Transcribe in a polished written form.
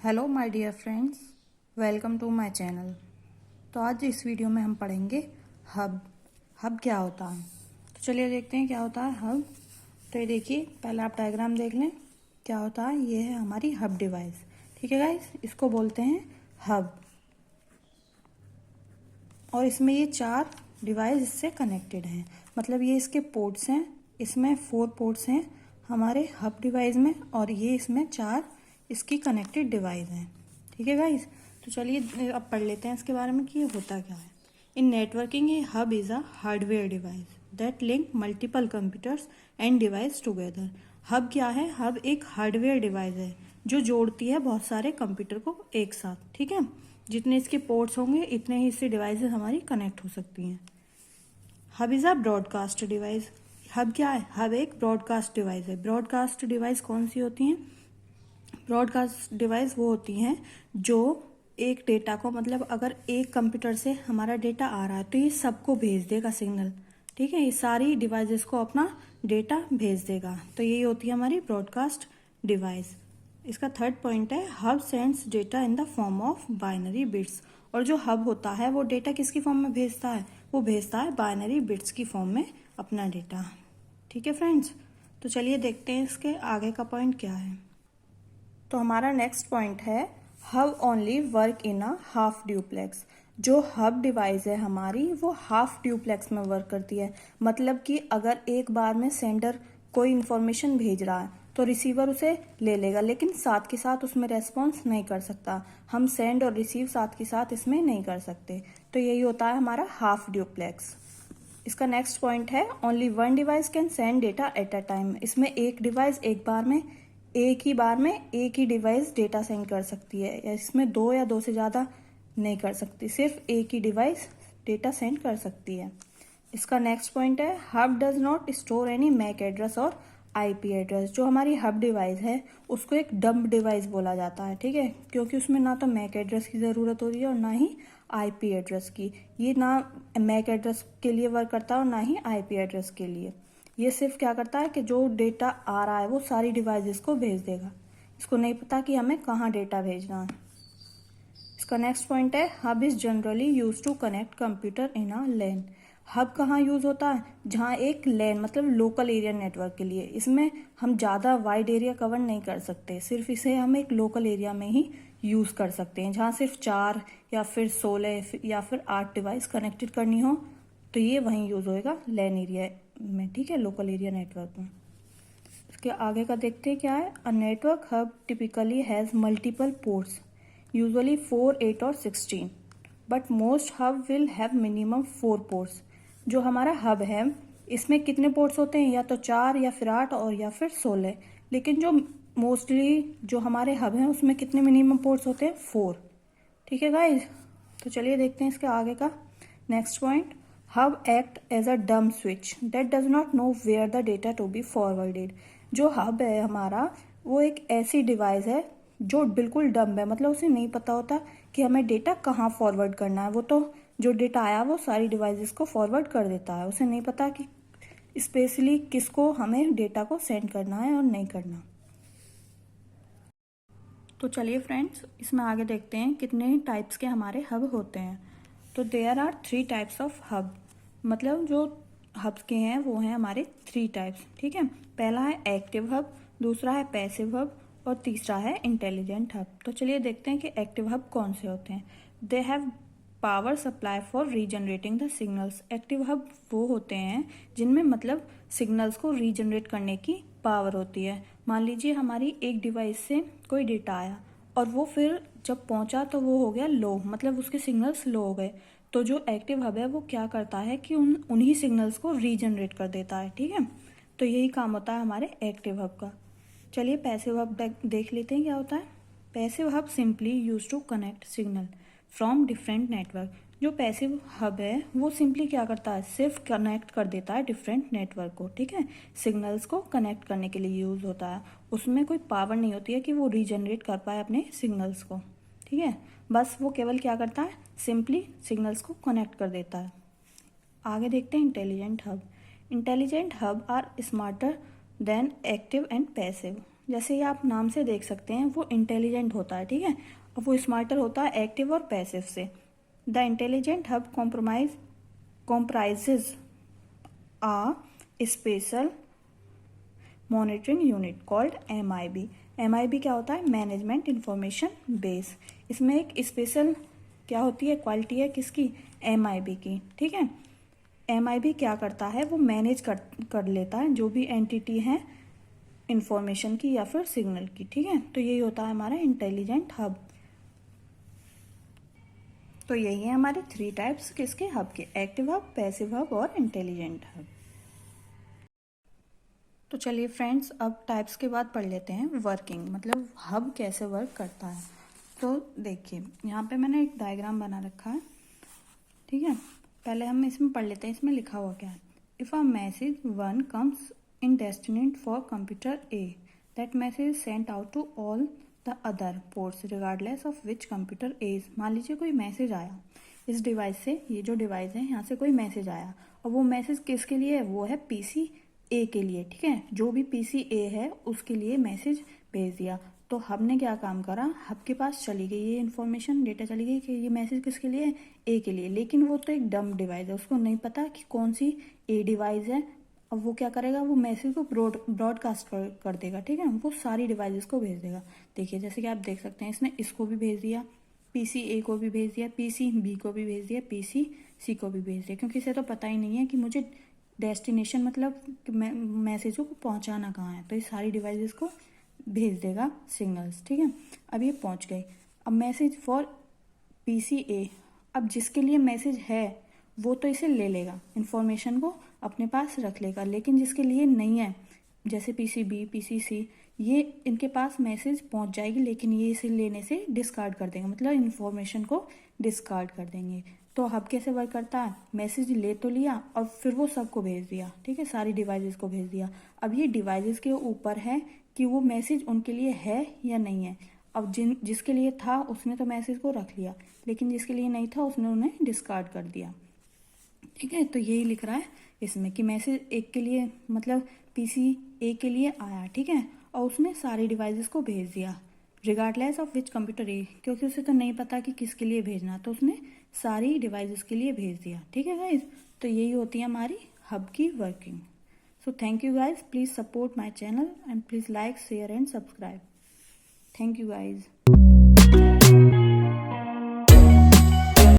Hello my dear friends, welcome to my channel. तो आज इस वीडियो में हम पढ़ेंगे हब क्या होता है। तो चलिए देखते हैं क्या होता है हब। तो ये देखिए, पहले आप डायग्राम देख लें क्या होता है। ये है हमारी हब डिवाइस, ठीक है गाइस, इसको बोलते हैं हब। और इसमें ये 4 डिवाइस इससे कनेक्टेड हैं, मतलब ये इसके पोर्ट्स हैं। इसमें 4 पोर्ट्स हैं हमारे हब डिवाइस में, और ये इसमें 4 इसकी कनेक्टेड डिवाइस हैं, ठीक है गाइस। तो चलिए अब पढ़ लेते हैं इसके बारे में कि ये होता क्या है। In networking a hub is a hardware device that link multiple computers and device together. Hub क्या है? हब एक हार्डवेयर डिवाइस है जो जोड़ती है बहुत सारे कंप्यूटर को एक साथ, ठीक है। जितने इसके पोर्ट्स होंगे इतने ही इससे डिवाइसेस हमारी कनेक्ट हो सकती हैं। Hub is a broadcast device. Hub क्या है? हब एक ब्रॉडकास्ट डिवाइस है। ब्रॉडकास्ट डिवाइस कौन सी होती हैं? ब्रॉडकास्ट डिवाइस वो होती हैं जो एक डेटा को, मतलब अगर एक कंप्यूटर से हमारा डेटा आ रहा है तो ये सबको भेज देगा सिग्नल, ठीक है। ये सारी डिवाइसेस को अपना डेटा भेज देगा। तो यही होती है हमारी ब्रॉडकास्ट डिवाइस। इसका थर्ड पॉइंट है hub sends data in the form of binary bits. और जो हब होता है वो डेटा किसकी फॉर्म में भेजता है? वो भेजता है बाइनरी बिट्स की फॉर्म में अपना डेटा, ठीक है फ्रेंड्स। तो चलिए देखते हैं इसके आगे का पॉइंट क्या है। तो हमारा नेक्स्ट पॉइंट है hub only work in a half duplex. जो हब डिवाइस है हमारी वो हाफ ड्यूप्लेक्स में वर्क करती है। मतलब कि अगर एक बार में सेंडर कोई इन्फॉर्मेशन भेज रहा है तो रिसीवर उसे ले लेगा, लेकिन साथ के साथ उसमें रेस्पॉन्स नहीं कर सकता। हम सेंड और रिसीव साथ के साथ इसमें नहीं कर सकते। तो यही होता है हमारा हाफ ड्यूप्लेक्स। इसका नेक्स्ट पॉइंट है only one device can send data at a time. इसमें एक डिवाइस एक ही बार में एक ही डिवाइस डेटा सेंड कर सकती है, या इसमें 2 या 2 से ज़्यादा नहीं कर सकती। सिर्फ एक ही डिवाइस डेटा सेंड कर सकती है। इसका नेक्स्ट पॉइंट है hub does not store any MAC address और आईपी एड्रेस। जो हमारी हब डिवाइस है उसको एक डंप डिवाइस बोला जाता है, ठीक है, क्योंकि उसमें ना तो मैक एड्रेस की ज़रूरत होती है और ना ही आईपी एड्रेस की। ये ना मैक एड्रेस के लिए वर्क करता है और ना ही आईपी एड्रेस के लिए। ये सिर्फ क्या करता है कि जो डेटा आ रहा है वो सारी डिवाइसेस को भेज देगा। इसको नहीं पता कि हमें कहाँ डेटा भेजना है। इसका नेक्स्ट पॉइंट है hub is generally use to connect computer in a LAN. Hub कहाँ यूज होता है? जहाँ एक लैन मतलब लोकल एरिया नेटवर्क के लिए। इसमें हम ज़्यादा वाइड एरिया कवर नहीं कर सकते, सिर्फ इसे हम एक लोकल एरिया में ही यूज कर सकते हैं, जहाँ सिर्फ 4 या फिर 16 या फिर 8 डिवाइस कनेक्टेड करनी हो तो ये वहीं यूज होएगा लैन एरिया में, ठीक है, लोकल एरिया नेटवर्क में। इसके आगे का देखते हैं क्या है। A network hub typically has multiple ports, usually 4, 8 और 16, but most hub will have minimum 4 ports. जो हमारा हब है इसमें कितने पोर्ट्स होते हैं? या तो 4 या फिर 8 और या फिर 16। लेकिन जो मोस्टली जो हमारे हब हैं उसमें कितने मिनिमम पोर्ट्स होते हैं? 4, ठीक है गाइज। तो चलिए देखते हैं इसके आगे का next point. Hub act as a dumb switch that does not know where the data to be forwarded. जो हब है हमारा वो एक ऐसी डिवाइस है जो बिल्कुल डम है, मतलब उसे नहीं पता होता कि हमें डेटा कहाँ फॉरवर्ड करना है। वो तो जो डेटा आया वो सारी डिवाइसेस को फॉरवर्ड कर देता है, उसे नहीं पता कि स्पेशली किसको हमें डेटा को सेंड करना है और नहीं करना। तो चलिए फ्रेंड्स इसमें आगे देखते हैं कितने टाइप्स के हमारे हब होते हैं। तो there are 3 types of hub, मतलब जो हब्स के हैं वो हैं हमारे 3 टाइप्स, ठीक है। पहला है एक्टिव हब, दूसरा है पैसिव हब और तीसरा है इंटेलिजेंट हब। तो चलिए देखते हैं कि एक्टिव हब कौन से होते हैं। They have power supply for regenerating the signals. Active hub वो होते हैं जिनमें मतलब सिग्नल्स को रीजनरेट करने की पावर होती है। मान लीजिए हमारी एक डिवाइस से कोई डेटा आया और वो फिर जब पहुंचा तो वो हो गया लो, मतलब उसके सिग्नल्स लो हो गए। तो जो एक्टिव हब है वो क्या करता है कि उन्हीं सिग्नल्स को रीजनरेट कर देता है, ठीक है। तो यही काम होता है हमारे एक्टिव हब का। चलिए पैसिव हब देख लेते हैं क्या होता है। Passive hub simply use to connect signal from different network. जो पैसिव हब है वो सिंपली क्या करता है? सिर्फ कनेक्ट कर देता है डिफरेंट नेटवर्क को, ठीक है। सिग्नल्स को कनेक्ट करने के लिए यूज होता है। उसमें कोई पावर नहीं होती है कि वो रीजनरेट कर पाए अपने सिग्नल्स को, ठीक है। बस वो केवल क्या करता है? सिंपली सिग्नल्स को कनेक्ट कर देता है। आगे देखते हैं intelligent hub. Intelligent hub are smarter than active and passive. जैसे ही आप नाम से देख सकते हैं वो इंटेलिजेंट होता है, ठीक है, और वो स्मार्टर होता है एक्टिव और पैसिव से। The intelligent hub comprises a special monitoring unit called MIB। MIB क्या होता है? Management information base. इसमें एक स्पेशल क्या होती है, क्वालिटी है किसकी? MIB की, ठीक है। MIB क्या करता है? वो मैनेज कर लेता है जो भी एंटिटी है इंफॉर्मेशन की या फिर सिग्नल की, ठीक है। तो यही होता है हमारा इंटेलिजेंट हब। तो यही है हमारे 3 टाइप्स किसके? हब के, एक्टिव हब, पैसिव हब और इंटेलिजेंट हब। तो चलिए फ्रेंड्स, अब टाइप्स के बाद पढ़ लेते हैं वर्किंग, मतलब हब कैसे वर्क करता है। तो देखिए यहाँ पे मैंने एक डायग्राम बना रखा है, ठीक है। पहले हम इसमें पढ़ लेते हैं इसमें लिखा हुआ क्या है। If a message 1 comes in destinate for computer a, that message sent out to all the other ports regardless of which computer a is. मान लीजिए कोई मैसेज आया इस डिवाइस से, ये जो डिवाइस है यहाँ से कोई मैसेज आया, और वो मैसेज किसके लिए है? वो है पीसी ए के लिए, ठीक है। जो भी पीसी ए है उसके लिए मैसेज भेज दिया। तो हब ने क्या काम करा? हब के पास चली गई ये इन्फॉर्मेशन, डेटा चली गई कि ये मैसेज किसके लिए? ए के लिए। लेकिन वो तो एक डम डिवाइस है, उसको नहीं पता कि कौन सी ए डिवाइस है। अब वो क्या करेगा? वो मैसेज को ब्रॉडकास्ट कर देगा, ठीक है। वो सारी डिवाइसेस को भेज देगा। देखिए जैसे कि आप देख सकते हैं इसने इसको भी भेज दिया, पीसी ए को भी भेज दिया, पीसी बी को भी भेज दिया, पीसी सी को भी भेज दिया, क्योंकि इसे तो पता ही नहीं है कि मुझे डेस्टिनेशन मतलब मैसेज को पहुंचाना कहाँ है। तो ये सारी डिवाइसेस को भेज देगा सिग्नल्स, ठीक है। अब ये पहुंच गई। अब मैसेज फॉर पीसी ए, अब जिसके लिए मैसेज है वो तो इसे ले लेगा, इन्फॉर्मेशन को अपने पास रख लेगा। लेकिन जिसके लिए नहीं है, जैसे पीसी बी, पीसी सी, ये इनके पास मैसेज पहुंच जाएगी, लेकिन ये इसे लेने से डिस्कार्ड कर देंगे, मतलब इन्फॉर्मेशन को डिस्कार्ड कर देंगे। तो हब कैसे वर्क करता है? मैसेज ले तो लिया और फिर वो सबको भेज दिया, ठीक है, सारी डिवाइसेस को भेज दिया। अब ये डिवाइसेस के ऊपर है कि वो मैसेज उनके लिए है या नहीं है। अब जिसके लिए था उसने तो मैसेज को रख लिया, लेकिन जिसके लिए नहीं था उसने उन्हें डिस्कार्ड कर दिया, ठीक है। तो यही लिख रहा है इसमें कि मैसेज एक के लिए मतलब पीसी ए के लिए आया, ठीक है, और उसने सारी डिवाइसेस को भेज दिया रिगार्डलेस ऑफ विच कंप्यूटर ए, क्योंकि उसे तो नहीं पता कि किसके लिए भेजना, तो उसने सारी डिवाइसेस के लिए भेज दिया, ठीक है गाइज। तो यही होती है हमारी हब की working. So thank you guys, please support my channel and please like, share and subscribe. Thank you guys.